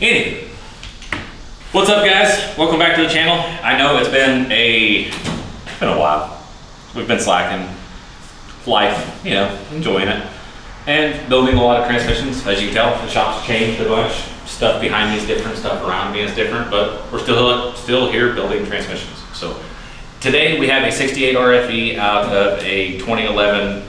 Anyway, what's up guys? Welcome back to the channel. I know it's been a while. We've been slacking. Life, you know, enjoying it. And building a lot of transmissions. As you can tell, the shop's changed a bunch. Stuff behind me is different, stuff around me is different, but we're still here building transmissions. So today we have a 68 RFE out of a 2011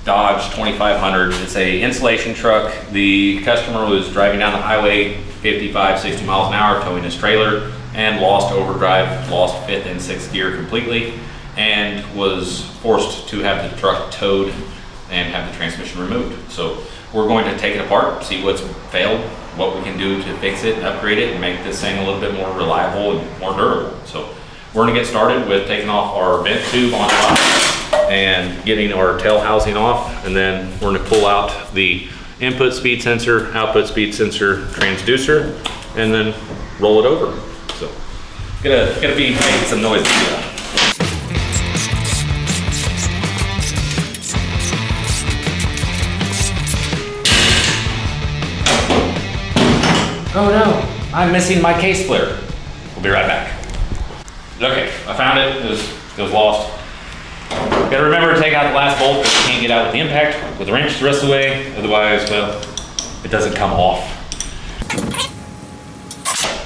Dodge 2500. It's a installation truck. The customer was driving down the highway 55, 60 miles an hour, towing his trailer, and lost overdrive, lost fifth and sixth gear completely, and was forced to have the truck towed and have the transmission removed. So we're going to take it apart, see what's failed, what we can do to fix it, upgrade it, and make this thing a little bit more reliable and more durable. So we're gonna get started with taking off our vent tube on top and getting our tail housing off, and then we're going to pull out the input speed sensor, output speed sensor, transducer, and then roll it over. So gotta be making some noise. Oh no, I'm missing my case splitter. We'll be right back. Okay, I found it. It was lost. Gotta remember to take out the last bolt because you can't get out with the impact with the wrench the rest of the way. Otherwise, well, it doesn't come off.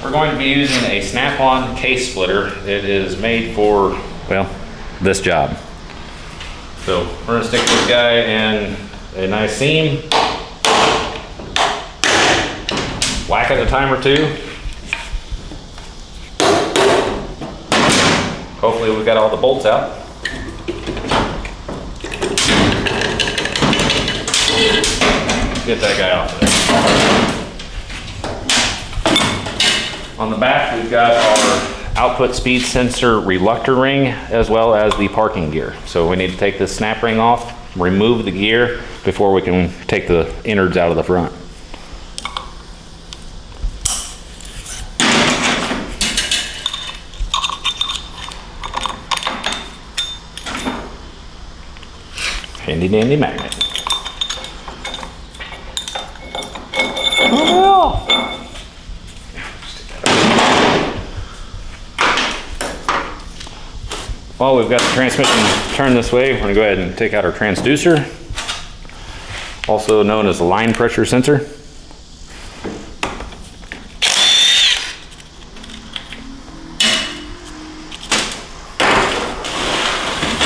We're going to be using a snap-on case splitter. It is made for, well, this job. So we're gonna stick this guy in a nice seam. Whack it a time or two. Hopefully we've got all the bolts out. Get that guy off of there. On the back, we've got our output speed sensor reluctor ring, as well as the parking gear. So we need to take this snap ring off, remove the gear before we can take the innards out of the front. Handy dandy magnet. While we've got the transmission turned this way, we're going to go ahead and take out our transducer, also known as the line pressure sensor.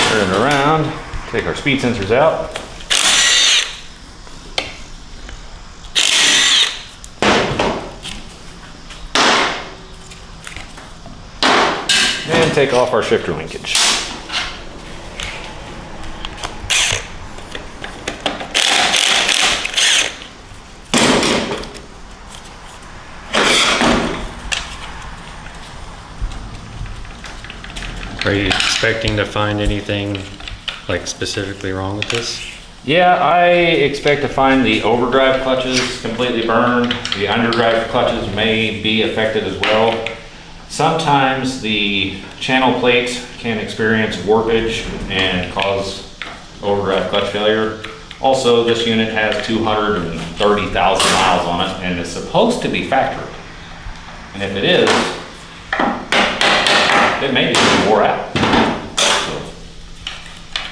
Turn it around, take our speed sensors out. And take off our shifter linkage. Are you expecting to find anything like specifically wrong with this? Yeah, I expect to find the overdrive clutches completely burned. The underdrive clutches may be affected as well. Sometimes the channel plate can experience warpage and cause overdrive clutch failure. Also, this unit has 230,000 miles on it and is supposed to be factory. And if it is, it may be wore out. So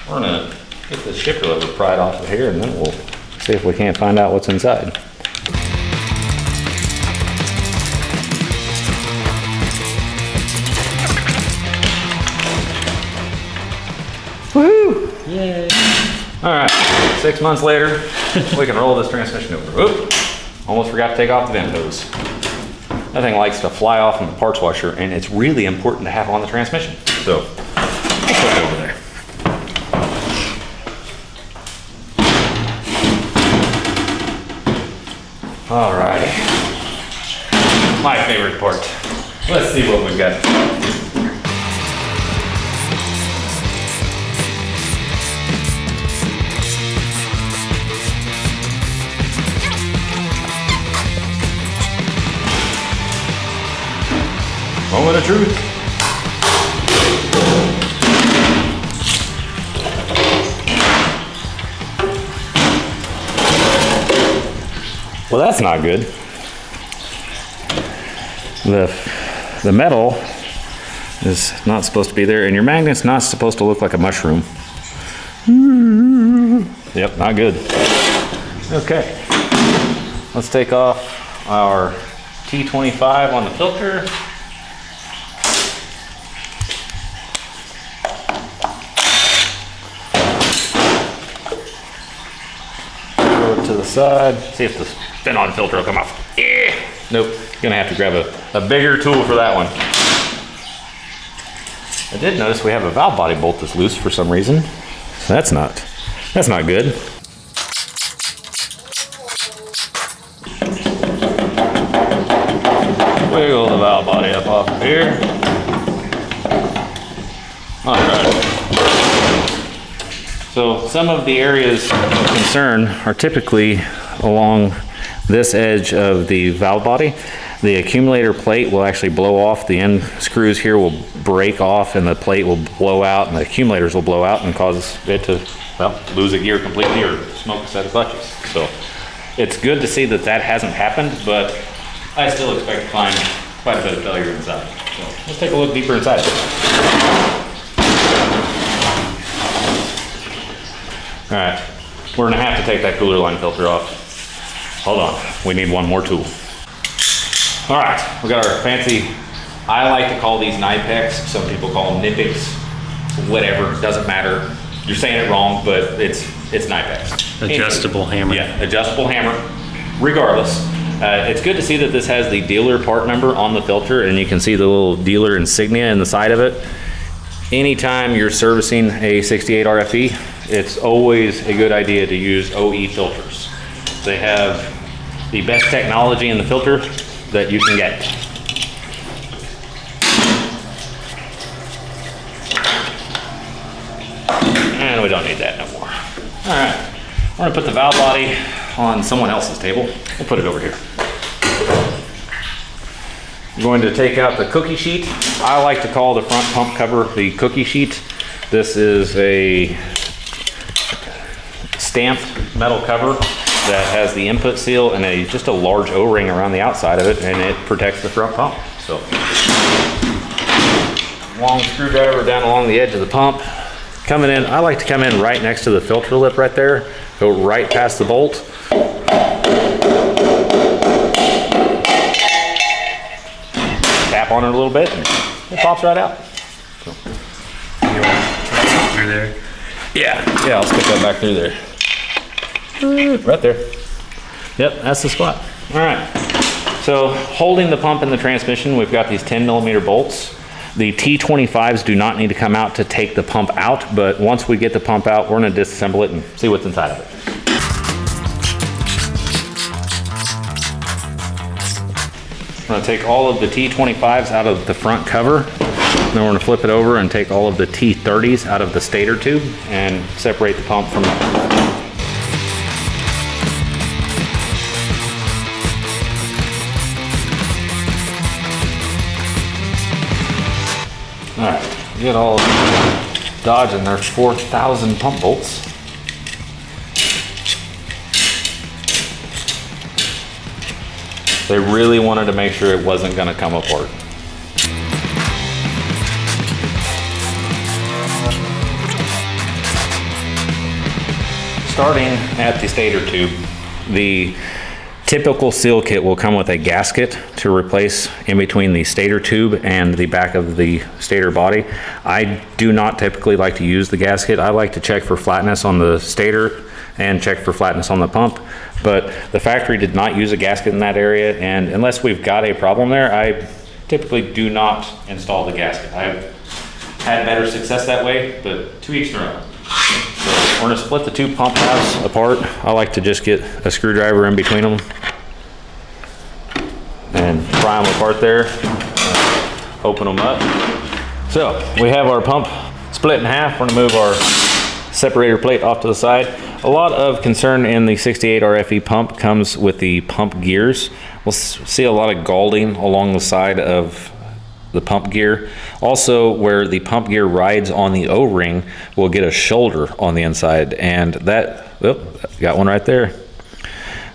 we're gonna get this shifter lever pried off of here, and then we'll see if we can't find out what's inside. Woohoo! Yay! All right, 6 months later, we can roll this transmission over. Oop! Almost forgot to take off the vent hose. That thing likes to fly off in the parts washer, and it's really important to have on the transmission. So, we'll put it over there. All right. My favorite part. Let's see what we've got. Moment of truth. Well, that's not good. the metal is not supposed to be there, and your magnet's not supposed to look like a mushroom. Yep, not good. Okay, let's take off our T25 on the filter. Throw it to the side. See if the spin-on filter will come off. Yeah. Nope, gonna have to grab a bigger tool for that one. I did notice we have a valve body bolt that's loose for some reason. So that's not good. Wiggle the valve body up off of here. All right. So some of the areas of concern are typically along this edge of the valve body. The accumulator plate will actually blow off. The end screws here will break off and the plate will blow out and the accumulators will blow out and cause it to, well, lose a gear completely or smoke a set of clutches. So it's good to see that that hasn't happened, but I still expect to find quite a bit of failure inside. So let's take a look deeper inside. All right, we're gonna have to take that cooler line filter off. Hold on, we need one more tool. All right, we got our fancy, I like to call these Nipex, some people call them Nipex, whatever, doesn't matter. You're saying it wrong, but it's Nipex. Adjustable hammer. Yeah, adjustable hammer, regardless. It's good to see that this has the dealer part number on the filter, and you can see the little dealer insignia in the side of it. Anytime you're servicing a 68 RFE, it's always a good idea to use OE filters. They have the best technology in the filter that you can get. And we don't need that no more. All right, we're gonna put the valve body on someone else's table. We'll put it over here. I'm going to take out the cookie sheet. I like to call the front pump cover the cookie sheet. This is a stamped metal cover that has the input seal and just a large O-ring around the outside of it, and it protects the front pump. So, long screwdriver down along the edge of the pump. Coming in, I like to come in right next to the filter lip right there, go right past the bolt. Tap on it a little bit, and it pops right out. So. Through there? Yeah, I'll stick that back through there. Right there. Yep, that's the spot. All right. So holding the pump and the transmission, we've got these 10mm bolts. The T25s do not need to come out to take the pump out, but once we get the pump out, we're going to disassemble it and see what's inside of it. We're going to take all of the T25s out of the front cover. Then we're going to flip it over and take all of the T30s out of the stator tube and separate the pump from the All right, get all Dodge and their 4,000 pump bolts. They really wanted to make sure it wasn't going to come apart. Starting at the stator tube, the typical seal kit will come with a gasket to replace in between the stator tube and the back of the stator body. I do not typically like to use the gasket. I like to check for flatness on the stator and check for flatness on the pump, but the factory did not use a gasket in that area, and unless we've got a problem there, I typically do not install the gasket. I've had better success that way, but to each their own. So we're gonna split the two pump halves apart. I like to just get a screwdriver in between them and pry them apart there, open them up. So we have our pump split in half. We're gonna move our separator plate off to the side. A lot of concern in the 68 RFE pump comes with the pump gears. We'll see a lot of galding along the side of the pump gear. Also, where the pump gear rides on the O-ring, we'll get a shoulder on the inside, and that, oh, got one right there.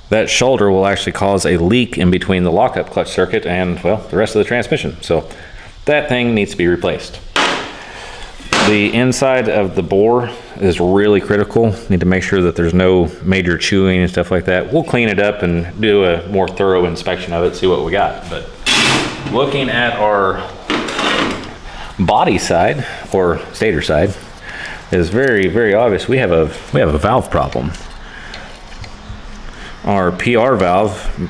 that shoulder will actually cause a leak in between the lockup clutch circuit and, well, the rest of the transmission. So that thing needs to be replaced. The inside of the bore is really critical. Need to make sure that there's no major chewing and stuff like that. We'll clean it up and do a more thorough inspection of it, see what we got. But looking at our body side, or stator side, is very, very obvious. We have a valve problem. Our PR valve,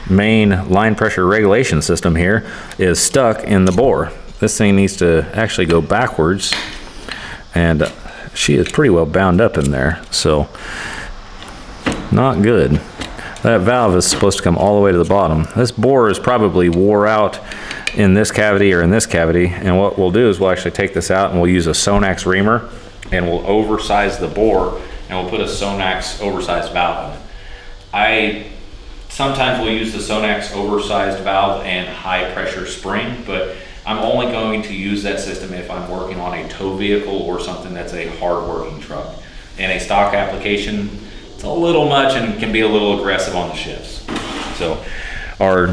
main line pressure regulation system here, is stuck in the bore. This thing needs to actually go backwards, and she is pretty well bound up in there, so not good. That valve is supposed to come all the way to the bottom. This bore is probably wore out in this cavity or in this cavity, and what we'll do is we'll actually take this out and we'll use a Sonnax reamer, and we'll oversize the bore, and we'll put a Sonnax oversized valve in it. I sometimes will use the Sonnax oversized valve and high pressure spring, but I'm only going to use that system if I'm working on a tow vehicle or something that's a hard working truck. In a stock application, it's a little much and can be a little aggressive on the shifts. So our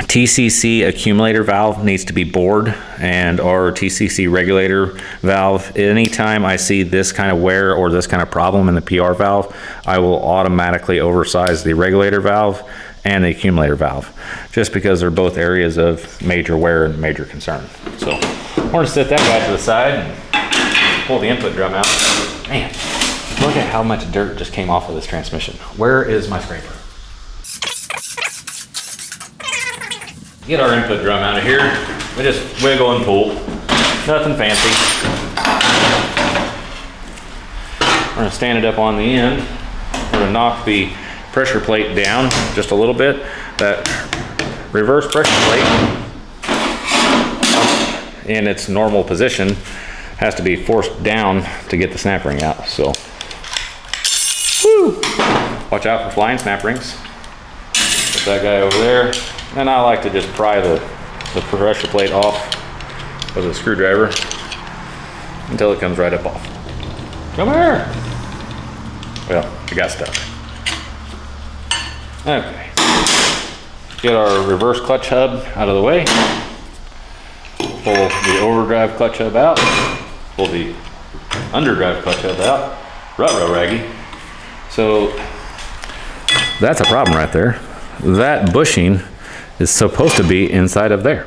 TCC accumulator valve needs to be bored, and our TCC regulator valve, anytime I see this kind of wear or this kind of problem in the PR valve, I will automatically oversize the regulator valve and the accumulator valve, just because they're both areas of major wear and major concern. So we're gonna set that guy to the side and pull the input drum out. Man, look at how much dirt just came off of this transmission. Where is my scraper? Get our input drum out of here. We just wiggle and pull, nothing fancy. We're gonna stand it up on the end. We're gonna knock the pressure plate down just a little bit. That reverse pressure plate in its normal position has to be forced down to get the snap ring out. So, woo! Watch out for flying snap rings. Put that guy over there. And I like to just pry the pressure plate off with a screwdriver until it comes right up off. Come here! Well, it got stuck. Okay. Get our reverse clutch hub out of the way. Pull the overdrive clutch hub out. Pull the underdrive clutch hub out. Ruh-roh raggy. So that's a problem right there. That bushing is supposed to be inside of there.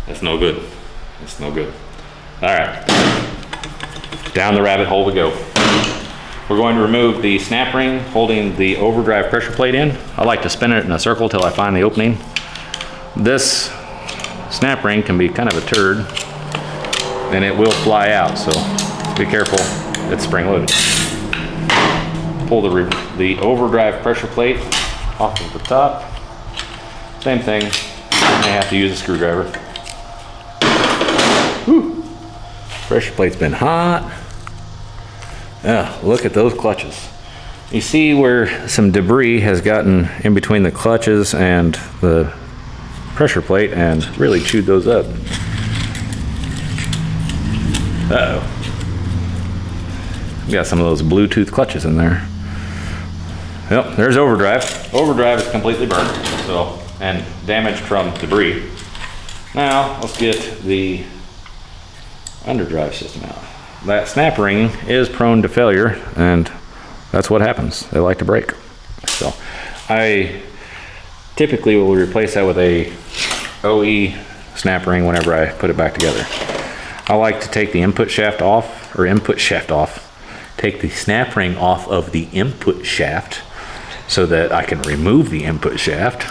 That's no good. That's no good. All right. Down the rabbit hole we go. We're going to remove the snap ring holding the overdrive pressure plate in. I like to spin it in a circle till I find the opening. This snap ring can be kind of a turd, and it will fly out, so be careful. It's spring loaded. Pull the overdrive pressure plate off of the top. Same thing. You may have to use a screwdriver. Whew. Pressure plate's been hot. Yeah, look at those clutches. You see where some debris has gotten in between the clutches and the pressure plate and really chewed those up. Uh-oh. Got some of those Bluetooth clutches in there. Yep, there's overdrive. Overdrive is completely burnt, so, and damaged from debris. Now, let's get the underdrive system out. That snap ring is prone to failure, and that's what happens. They like to break. So I typically will replace that with a OE snap ring whenever I put it back together. I like to take the input shaft off, take the snap ring off of the input shaft so that I can remove the input shaft.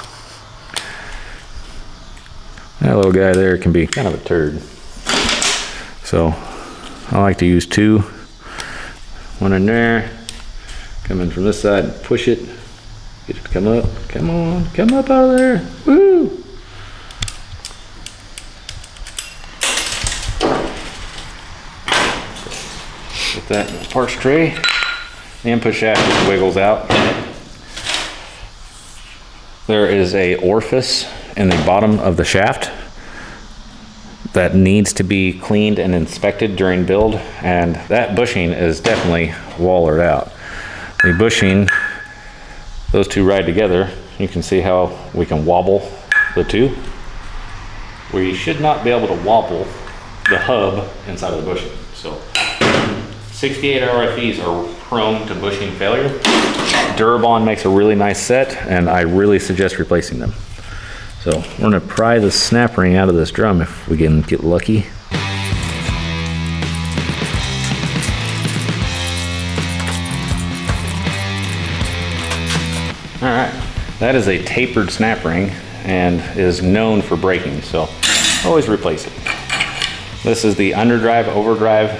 That little guy there can be kind of a turd. So I like to use two. One in there, come in from this side and push it. Get it to come up. Come on, come up out of there. Woo! Put that in the parts tray. The input shaft just wiggles out. There is a orifice in the bottom of the shaft. that needs to be cleaned and inspected during build, and that bushing is definitely wallered out. The bushing, those two ride together. You can see how we can wobble the two. We should not be able to wobble the hub inside of the bushing. So 68 RFEs are prone to bushing failure. Durabond makes a really nice set, and I really suggest replacing them. So we're gonna pry the snap ring out of this drum if we can get lucky. All right, that is a tapered snap ring and is known for breaking, so always replace it. This is the underdrive, overdrive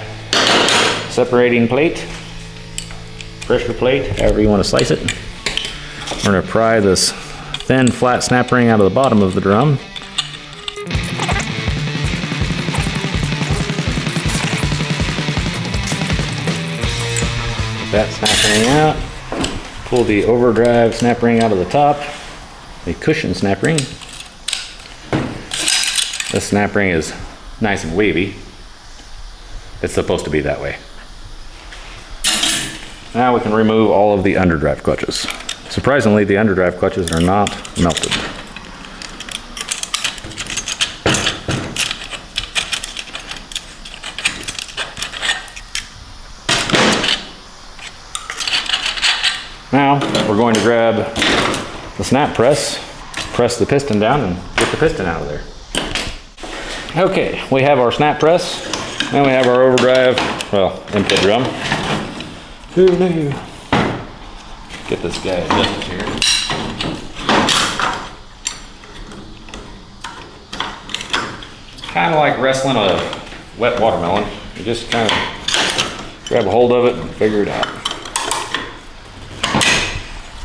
separating plate, pressure plate, however you want to slice it. We're gonna pry this thin flat snap ring out of the bottom of the drum. Get that snap ring out. Pull the overdrive snap ring out of the top, a cushion snap ring. This snap ring is nice and wavy. It's supposed to be that way. Now we can remove all of the underdrive clutches. Surprisingly, the underdrive clutches are not melted. Now we're going to grab the snap press, press the piston down, and get the piston out of there. Okay, we have our snap press, and we have our overdrive, well, input drum. Who knew? Get this guy adjusted here. Kind of like wrestling a wet watermelon. You just kind of grab a hold of it and figure it out.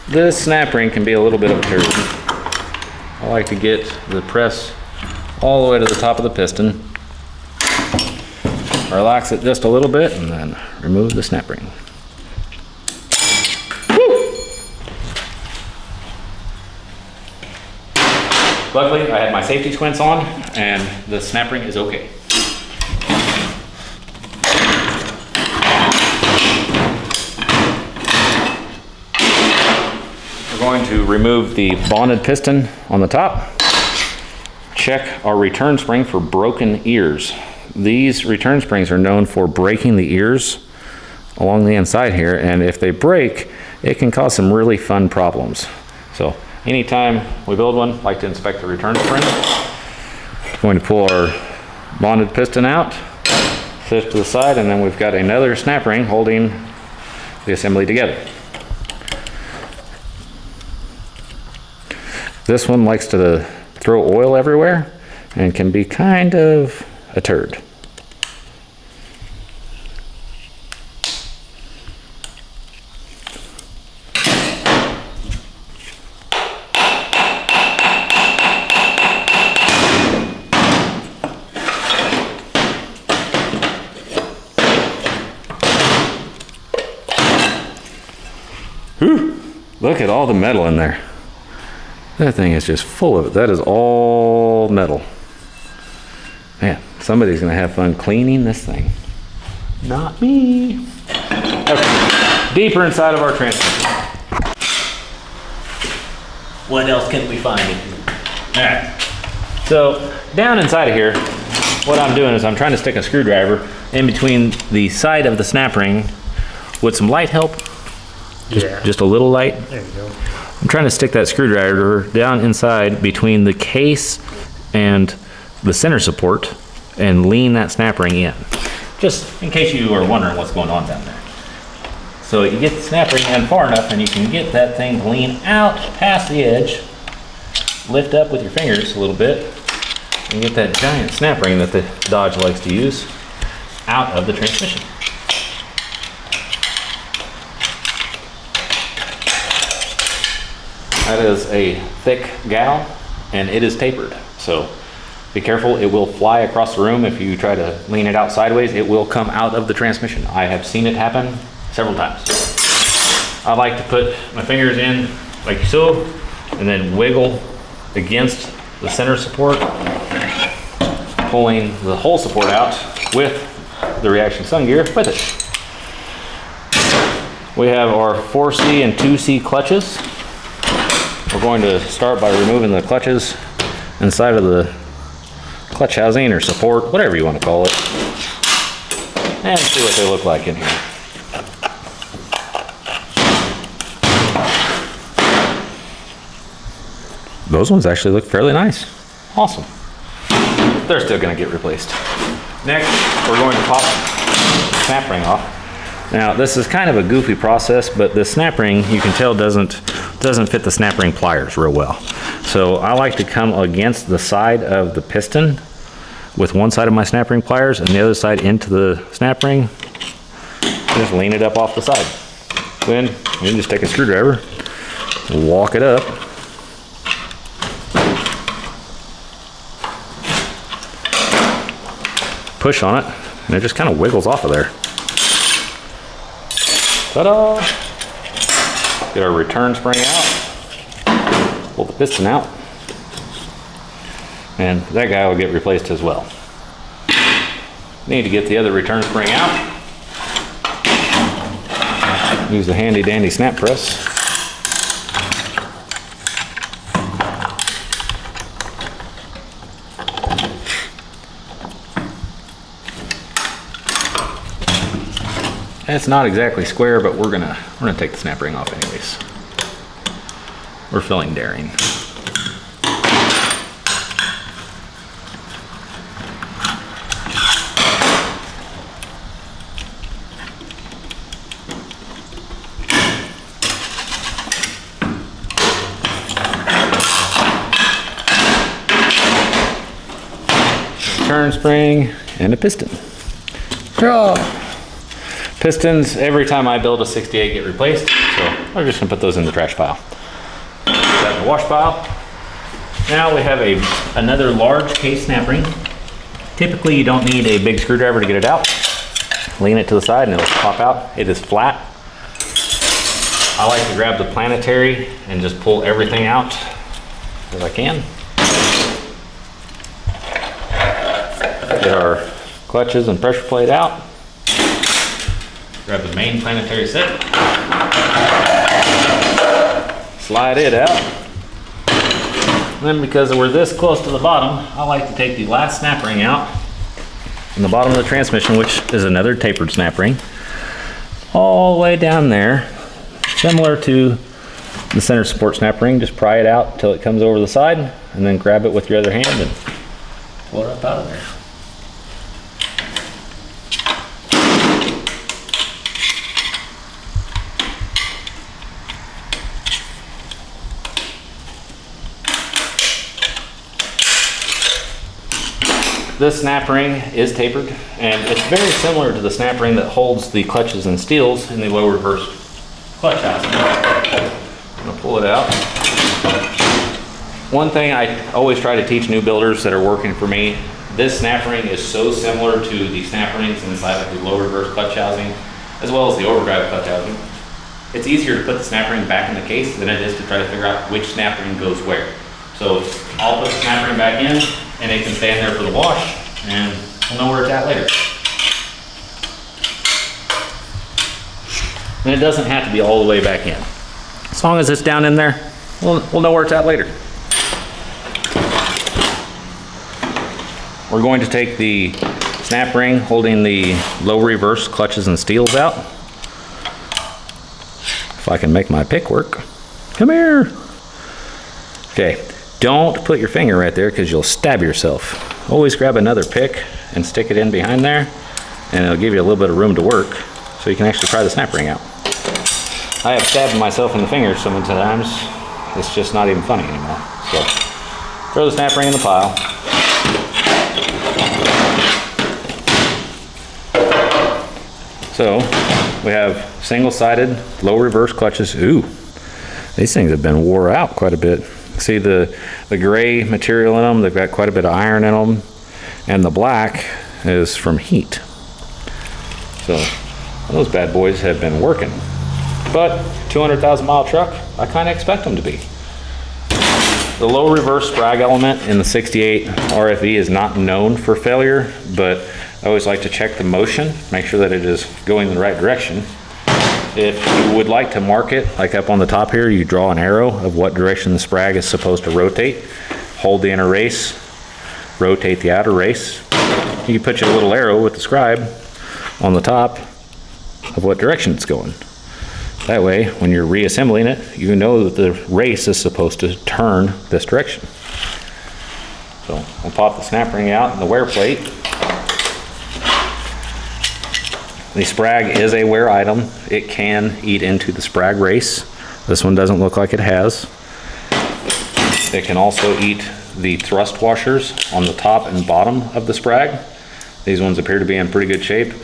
This snap ring can be a little bit of a turd. I like to get the press all the way to the top of the piston. Relax it just a little bit and then remove the snap ring. Luckily, I had my safety squints on and the snap ring is okay. We're going to remove the bonded piston on the top. Check our return spring for broken ears. These return springs are known for breaking the ears along the inside here, and if they break, it can cause some really fun problems. So anytime we build one, I like to inspect the return spring. I'm going to pull our bonded piston out, set it to the side, and then we've got another snap ring holding the assembly together. This one likes to throw oil everywhere and can be kind of a turd. Whew, look at all the metal in there. That thing is just full of it. That is all metal. Man, somebody's gonna have fun cleaning this thing. Not me. Okay, deeper inside of our transmission. What else can we find in here? All right, so down inside of here, what I'm doing is I'm trying to stick a screwdriver in between the side of the snap ring with some light help. Just a little light. There you go. I'm trying to stick that screwdriver down inside between the case and the center support and lean that snap ring in. Just in case you are wondering what's going on down there. So you get the snap ring in far enough and you can get that thing to lean out past the edge, lift up with your fingers a little bit, and get that giant snap ring that the Dodge likes to use out of the transmission. That is a thick gal, and it is tapered. So be careful, it will fly across the room if you try to lean it out sideways. It will come out of the transmission. I have seen it happen several times. I like to put my fingers in like so, and then wiggle against the center support. pulling the hole support out with the reaction sun gear with it. We have our 4C and 2C clutches. We're going to start by removing the clutches inside of the clutch housing or support, whatever you want to call it, and see what they look like in here. Those ones actually look fairly nice. Awesome. They're still going to get replaced. Next, we're going to pop the snap ring off. Now, this is kind of a goofy process, but the snap ring, you can tell, doesn't fit the snap ring pliers real well. So I like to come against the side of the piston with one side of my snap ring pliers and the other side into the snap ring. Just lean it up off the side. Then you just take a screwdriver, walk it up, push on it, and it just kind of wiggles off of there. Ta-da! Get our return spring out, pull the piston out, and that guy will get replaced as well. Need to get the other return spring out. Use the handy dandy snap press. It's not exactly square, but we're gonna take the snap ring off anyways. We're feeling daring. Return spring and a piston. Pistons, every time I build a 68, get replaced, so I'm just gonna put those in the trash pile. Put that in the wash pile. Now we have another large case snap ring. Typically you don't need a big screwdriver to get it out. Lean it to the side and it'll pop out. It is flat. I like to grab the planetary and just pull everything out as I can. Get our clutches and pressure plate out. Grab the main planetary set, slide it out. And then because we're this close to the bottom, I like to take the last snap ring out from the bottom of the transmission, which is another tapered snap ring, all the way down there, similar to the center support snap ring. Just pry it out until it comes over the side, and then grab it with your other hand and pull it up out of there. This snap ring is tapered, and it's very similar to the snap ring that holds the clutches and steels in the low reverse clutch housing. I'm gonna pull it out. One thing I always try to teach new builders that are working for me, this snap ring is so similar to the snap rings inside of the low reverse clutch housing, as well as the overdrive clutch housing. It's easier to put the snap ring back in the case than it is to try to figure out which snap ring goes where. So I'll put the snap ring back in, and it can stand there for the wash, and we'll know where it's at later. And it doesn't have to be all the way back in. As long as it's down in there, we'll know where it's at later. We're going to take the snap ring holding the low reverse clutches and steels out. If I can make my pick work. Come here. Okay. Don't put your finger right there because you'll stab yourself. Always grab another pick and stick it in behind there, and it'll give you a little bit of room to work so you can actually pry the snap ring out. I have stabbed myself in the fingers so many times, it's just not even funny anymore. So throw the snap ring in the pile. So we have single-sided low reverse clutches. Ooh, these things have been wore out quite a bit. See the gray material in them, they've got quite a bit of iron in them, and the black is from heat. So those bad boys have been working. But 200,000 mile truck, I kind of expect them to be. The low reverse Sprag element in the 68 RFE is not known for failure, but I always like to check the motion, make sure that it is going in the right direction. If you would like to mark it, like up on the top here, you draw an arrow of what direction the Sprag is supposed to rotate. Hold the inner race, rotate the outer race. You can put your little arrow with the scribe on the top of what direction it's going. That way, when you're reassembling it, you know that the race is supposed to turn this direction. So we'll pop the snap ring out and the wear plate. The Sprag is a wear item. It can eat into the Sprag race. This one doesn't look like it has. It can also eat the thrust washers on the top and bottom of the Sprag. These ones appear to be in pretty good shape,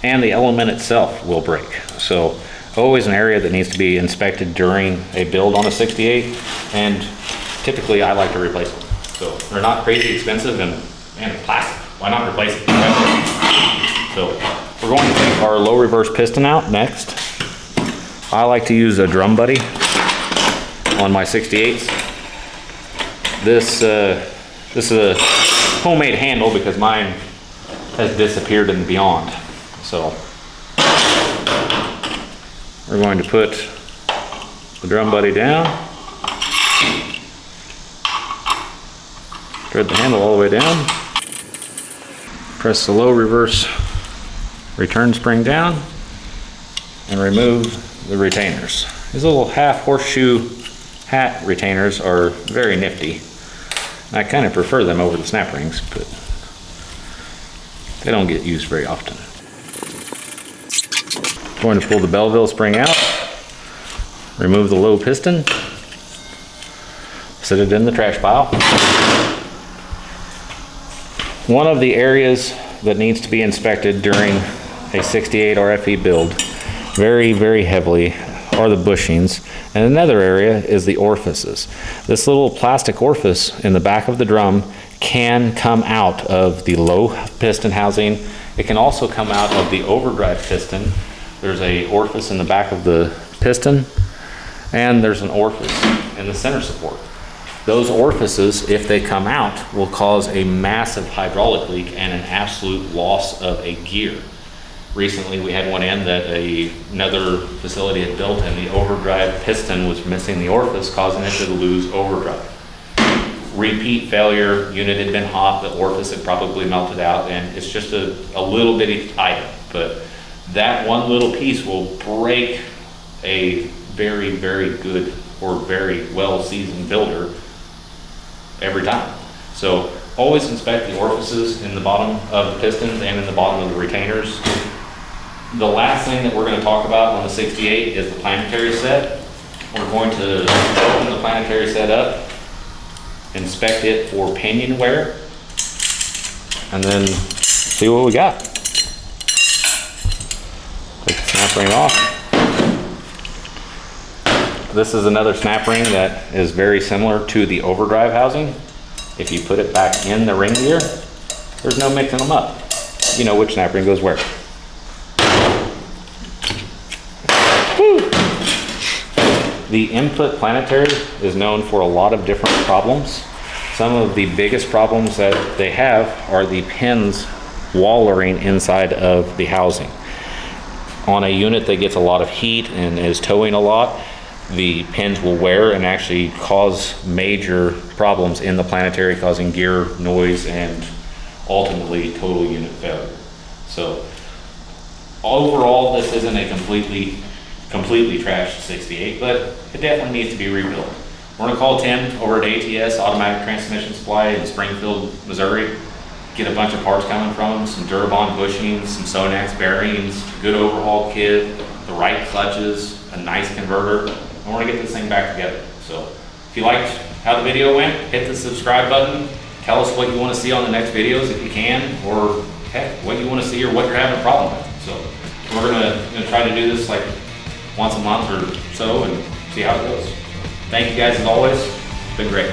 and the element itself will break. So always an area that needs to be inspected during a build on a 68, and typically I like to replace them. So they're not crazy expensive, and man, it's plastic. Why not replace it? So we're going to take our low reverse piston out next. I like to use a drum buddy on my 68s. This is a homemade handle because mine has disappeared in the beyond. So we're going to put the drum buddy down, thread the handle all the way down, press the low reverse return spring down, and remove the retainers. These little half horseshoe hat retainers are very nifty. I kind of prefer them over the snap rings, but they don't get used very often. Going to pull the Belleville spring out, remove the low piston, set it in the trash pile. One of the areas that needs to be inspected during a 68 RFE build very, very heavily are the bushings, and another area is the orifices. This little plastic orifice in the back of the drum can come out of the low piston housing. It can also come out of the overdrive piston. There's a orifice in the back of the piston, and there's an orifice in the center support. Those orifices, if they come out, will cause a massive hydraulic leak and an absolute loss of a gear. Recently we had one in that another facility had built, and the overdrive piston was missing the orifice, causing it to lose overdrive. Repeat failure, unit had been hot, the orifice had probably melted out, and it's just a little bitty item, but that one little piece will break a very, very good or very well seasoned builder every time. So always inspect the orifices in the bottom of the pistons and in the bottom of the retainers. The last thing that we're going to talk about on the 68 is the planetary set. We're going to open the planetary set up, inspect it for pinion wear, and then see what we got. Take the snap ring off. This is another snap ring that is very similar to the overdrive housing. If you put it back in the ring gear, there's no mixing them up. You know which snap ring goes where. Woo. The input planetary is known for a lot of different problems. Some of the biggest problems that they have are the pins wallering inside of the housing. On a unit that gets a lot of heat and is towing a lot, the pins will wear and actually cause major problems in the planetary, causing gear noise and ultimately total unit failure. So overall, this isn't a completely trashed 68, but it definitely needs to be rebuilt. We're gonna call Tim over at ATS Automatic Transmission Supply in Springfield, Missouri. Get a bunch of parts coming from them, some Durabond bushings, some Sonnax bearings, good overhaul kit, the right clutches, a nice converter. I want to get this thing back together. So if you liked how the video went, hit the subscribe button. Tell us what you want to see on the next videos if you can, or heck, what you want to see or what you're having a problem with. So we're gonna try to do this like once a month or so and see how it goes. Thank you guys as always. It's been great.